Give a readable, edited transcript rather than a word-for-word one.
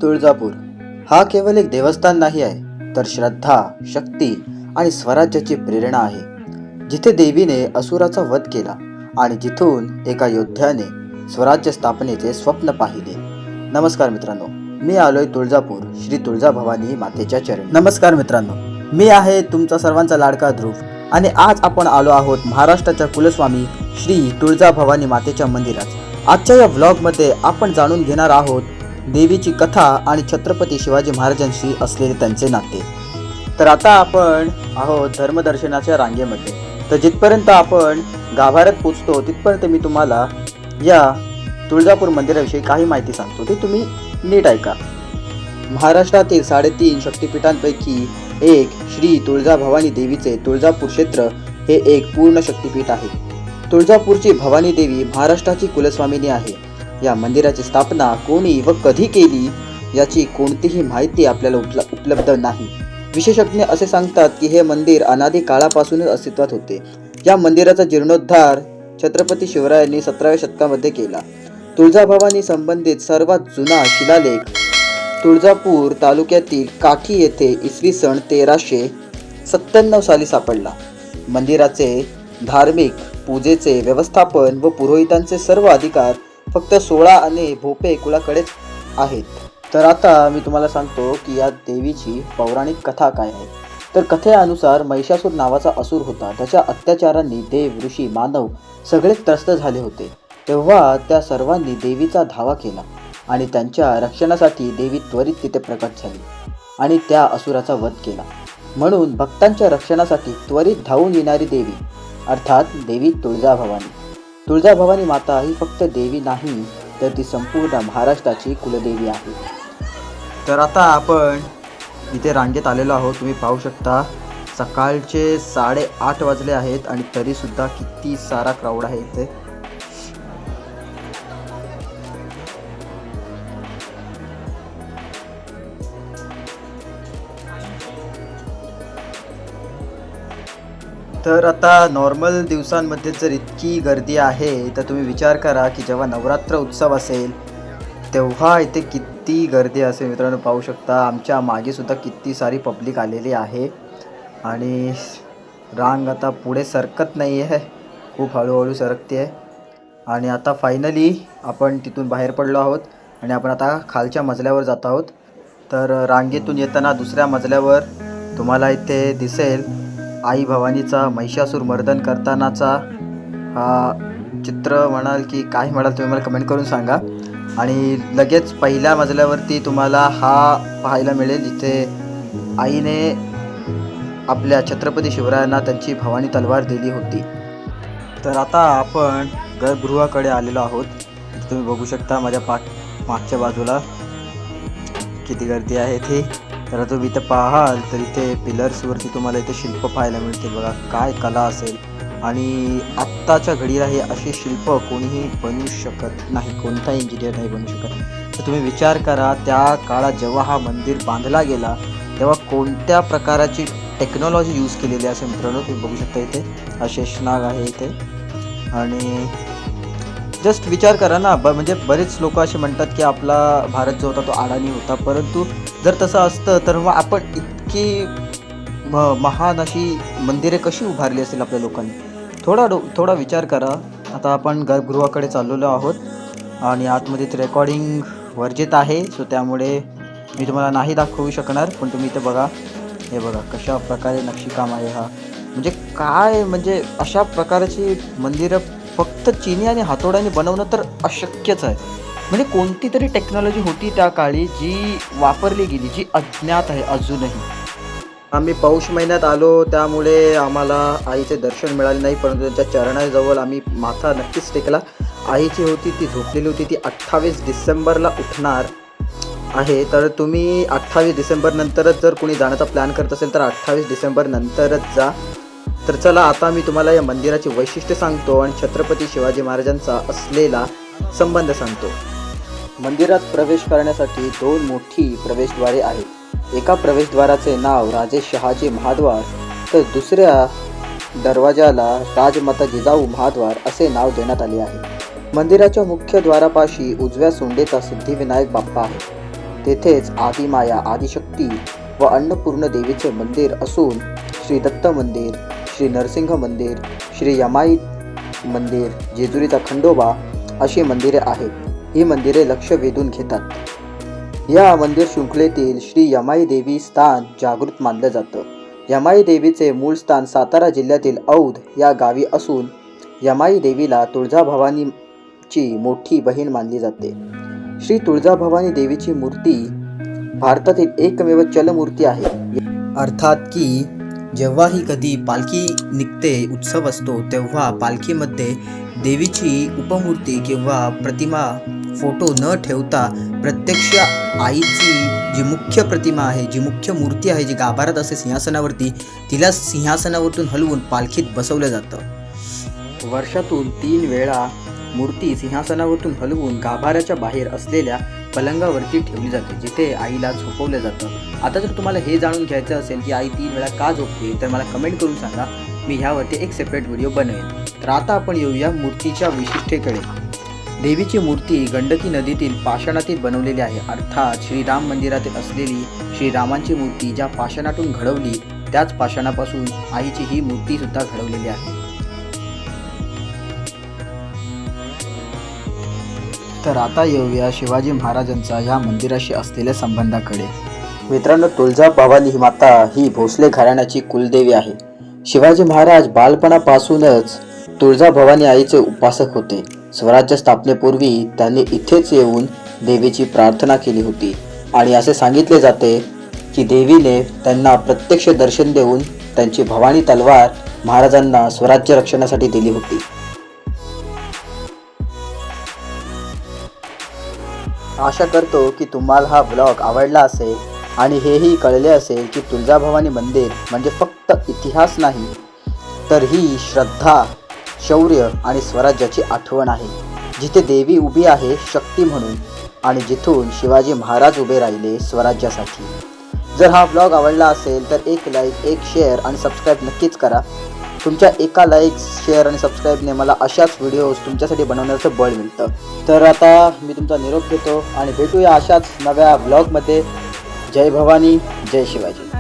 तुळजापूर हा केवळ एक देवस्थान नाही आहे, तर श्रद्धा, शक्ती आणि स्वराज्याची प्रेरणा आहे. जिथे देवीने असुराचा वध केला आणि जिथून एका योद्ध्याने स्वराज्य स्थापनेचे स्वप्न पाहिले. नमस्कार मित्रांनो, मी आलोय तुळजापूर श्री तुळजाभवानी मातेच्या चरणी. नमस्कार मित्रांनो, मी आहे तुमचा सर्वांचा लाडका ध्रुव आणि आज आपण आलो आहोत महाराष्ट्राच्या कुलस्वामी श्री तुळजाभवानी मातेच्या मंदिरात. आजच्या या व्लॉगमध्ये आपण जाणून घेणार आहोत देवीची कथा आणि छत्रपती शिवाजी महाराजांशी असलेले त्यांचे नाते. तर आता आपण आहोत धर्मदर्शनाच्या रांगेमध्ये. तर जिथपर्यंत आपण गाभाऱ्यात पोचतो तिथपर्यंत मी तुम्हाला या तुळजापूर मंदिराविषयी काही माहिती सांगतो, ते तुम्ही नीट ऐका. महाराष्ट्रातील 3.5 शक्तिपीठांपैकी एक श्री तुळजाभवानी देवीचे तुळजापूर क्षेत्र हे एक पूर्ण शक्तिपीठ आहे. तुळजापूरची भवानी देवी महाराष्ट्राची कुलस्वामिनी आहे. या मंदिराची स्थापना कोणी व कधी केली याची कोणतीही माहिती आपल्याला उपलब्ध नाही. विशेषज्ञ असे सांगतात की हे मंदिर अनादी काळापासूनच अस्तित्वात होते. या मंदिराचा जीर्णोद्धार छत्रपती शिवरायांनी 17व्या शतकामध्ये केला. तुळजाभवानी संबंधित सर्वात जुना शिलालेख तुळजापूर तालुक्यातील काठी येथे इसवी सन 1397 साली सापडला. मंदिराचे धार्मिक पूजेचे व्यवस्थापन व पुरोहितांचे सर्व अधिकार फक्त 16 आणि भोपे कुळाकडेच आहेत. तर आता मी तुम्हाला सांगतो की या देवीची पौराणिक कथा काय आहे. तर कथेनुसार महिषासूर नावाचा असुर होता. त्याच्या अत्याचारांनी देव, ऋषी, मानव सगळेच त्रस्त झाले होते. तेव्हा त्या सर्वांनी देवीचा धावा केला आणि त्यांच्या रक्षणासाठी देवी त्वरित तिथे प्रकट झाली आणि त्या असुराचा वध केला. म्हणून भक्तांच्या रक्षणासाठी त्वरित धावून येणारी देवी अर्थात देवी तुळजाभवानी. तुळजाभवानी माता ही फक्त देवी नाही, तर ती संपूर्ण महाराष्ट्राची कुलदेवी आहे. तर आता आपण इथे रांगेत आलेलो आहोत. तुम्ही पाहू शकता सकाळचे 8:30 वाजले आहेत आणि तरीसुद्धा किती सारा क्राऊड आहे इथे. तर आता नॉर्मल दिवसांमध्ये जर इतकी गर्दी आहे तर तुम्ही विचार करा की जेव्हा नवरात्र उत्सव असेल तेव्हा इथे किती गर्दी असेल. मित्रांनो पाहू शकता आमच्या मागे सुद्धा किती सारी पब्लिक आलेली आहे आणि रांग आता पुढे सरकत नाही आहे, खूप हळूहळू सरकते आहे. आणि आता फायनली आपण तिथून बाहेर पडलो आहोत आणि आपण आता खालच्या मजल्यावर जात आहोत. तर रांगेतून येताना दुसऱ्या मजल्यावर तुम्हाला इथे दिसेल आई भवानीचा महिषासूर मर्दन करतानाचा हा चित्र म्हणाल की काय म्हणाल तुम्ही मला कमेंट करून सांगा. आणि लगेच पहिल्या मजल्यावरती तुम्हाला हा पाहायला मिळेल जिथे आईने आपल्या छत्रपती शिवरायांना त्यांची भवानी तलवार दिली होती. तर आता आपण गर्भगृहाकडे आलेलो आहोत. तुम्ही बघू शकता माझ्या मागच्या बाजूला किती गर्दी आहे ती. तर तुम्ही इथे पाहाल तर इथे पिलर्सवरती तुम्हाला इथे शिल्प पाहायला मिळते. बघा काय कला असेल. आणि आत्ताच्या घडीला हे असे शिल्प कोणीही बनवू शकत नाही, कोणताही इंजिनियर नाही बनवू शकत. तर तुम्ही विचार करा त्या काळात जेव्हा हा मंदिर बांधला गेला तेव्हा कोणत्या प्रकाराची टेक्नॉलॉजी यूज केलेली असेल. मित्रांनो तुम्ही बघू शकता इथे हा शेषनाग आहे इथे. आणि जस्ट विचार करा ना, म्हणजे बरेच लोक असे म्हणतात की आपला भारत जो होता तो अडाणी होता, परंतु जर तसं असतं तर मग आपण इतकी महान अशी मंदिरे कशी उभारली असेल आपल्या लोकांनी. थोडा विचार करा. आता आपण गर्भगृहाकडे चाललेलो आहोत आणि आतमध्ये ते रेकॉर्डिंग वर्जित आहे, सो त्यामुळे मी तुम्हाला नाही दाखवू शकणार. पण तुम्ही इथे बघा, हे बघा कशा प्रकारे नक्षीकाम आहे हा. म्हणजे काय, म्हणजे अशा प्रकारची मंदिरं फक्त चिनी आणि हातोड्याने बनवणं तर अशक्यच आहे. म्हणजे कोणती तरी टेक्नॉलॉजी होती त्या काळी जी वापरली गेली, जी अज्ञात आहे अजूनही. आम्ही पौष महिन्यात आलो त्यामुळे आम्हाला आईचे दर्शन मिळाले नाही, परंतु त्यांच्या चरणाजवळ आम्ही माथा नक्कीच टेकला. आईची होती ती झोपलेली होती, ती 28 डिसेंबरला उठणार आहे. तर तुम्ही 28 डिसेंबर नंतरच जर कोणी जाण्याचा प्लॅन करत असेल तर 28 डिसेंबर नंतरच जा. तर चला आता मी तुम्हाला या मंदिराची वैशिष्ट्य सांगतो आणि छत्रपती शिवाजी महाराजांचा असलेला संबंध सांगतो. मंदिरात प्रवेश करण्यासाठी 2 मोठी प्रवेशद्वारे आहेत. एका प्रवेशद्वाराचे नाव राजे शहाजी महाद्वार तर दुसऱ्या दरवाजाला राजमाता जिजाऊ महाद्वार असे नाव देण्यात आले आहे. मंदिराच्या मुख्य द्वारापाशी उजव्या सोंडेचा सिद्धिविनायक बाप्पा आहे. तेथेच आदिमाया आदिशक्ती व अन्नपूर्ण देवीचे मंदिर असून श्री दत्त मंदिर, श्री नरसिंह मंदिर, श्री यमाई मंदिर, जेजुरीचा खंडोबा अशी मंदिरे आहेत. ही मंदिरे लक्ष वेधून घेतात. या मंदिर शृंखलेतील श्री यमाई देवी स्थान जागृत मानलं जातं. यमाई देवीचे मूळ स्थान सातारा जिल्ह्यातील औंध या गावी असून यमाई देवीला तुळजाभवानीची मोठी बहीण मानली जाते. श्री तुळजाभवानी देवीची मूर्ती भारतातील एकमेव चलमूर्ती आहे. अर्थात की जेव्हाही कधी पालखी निघते, उत्सव असतो, तेव्हा पालखीमध्ये देवीची उपमूर्ती किंवा प्रतिमा, फोटो न ठेवता प्रत्यक्ष आईची जी मुख्य प्रतिमा आहे, जी मुख्य मूर्ती आहे, जी गाभाऱ्यात असते सिंहासनावरती, तिला सिंहासनावरतून हलवून पालखीत बसवलं जातं. वर्षातून 3 वेळा मूर्ती सिंहासनावरतून हलवून गाभाऱ्याच्या बाहेर असलेल्या पलंगावरती ठेवली जाते, जिथे आईला झोपवलं जातं. आता जर तुम्हाला हे जाणून घ्यायचं असेल की आई 3 वेळा का झोपते, तर मला कमेंट करून सांगा. मी ह्यावरती एक सेपरेट व्हिडिओ बनवेन. तर आता आपण येऊया मूर्तीच्या विशिष्टतेकडे. देवीची मूर्ती गंडकी नदीतील पाषाणातील बनवलेली आहे. अर्थात श्रीराम मंदिरातील असलेली श्रीरामांची मूर्ती ज्या पाषाणातून घडवली, त्याच पाषाणापासून आईची ही मूर्ती सुद्धा घडवलेली आहे. तर आता येऊया शिवाजी महाराजांचा या मंदिराशी असलेल्या संबंधाकडे. मित्रांनो, तुळजाभवानी माता ही भोसले घराण्याची कुलदेवी आहे. शिवाजी महाराज बालपणापासूनच तुळजाभवानी आईचे उपासक होते. स्वराज्य स्थापनेपूर्वी त्यांनी इथेच येऊन देवीची प्रार्थना केली होती आणि असे सांगितले जाते की देवीने त्यांना प्रत्यक्ष दर्शन देऊन त्यांची भवानी तलवार महाराजांना स्वराज्य रक्षणासाठी दिली होती. आशा करतो की तुम्हाला हा ब्लॉग आवडला असेल आणि हेही कळले असेल की तुळजाभवानी मंदिर म्हणजे फक्त इतिहास नाही, तर ही श्रद्धा, शौर्य आणि स्वराज्याची आठवण आहे. जिथे देवी उभी आहे शक्ती म्हणून आणि जिथून शिवाजी महाराज उभे राहिले स्वराज्यासाठी. जर हा ब्लॉग आवडला असेल तर एक लाईक, एक शेअर आणि सबस्क्राईब नक्कीच करा. तुमच्या एका लाईक, शेअर आणि सबस्क्राईबने मला अशाच व्हिडिओज तुमच्यासाठी बनवण्याचं बळ मिळतं. तर आता मी तुमचा निरोप घेतो आणि भेटूया अशाच नव्या ब्लॉगमध्ये. जय भवानी, जय शिवाजी.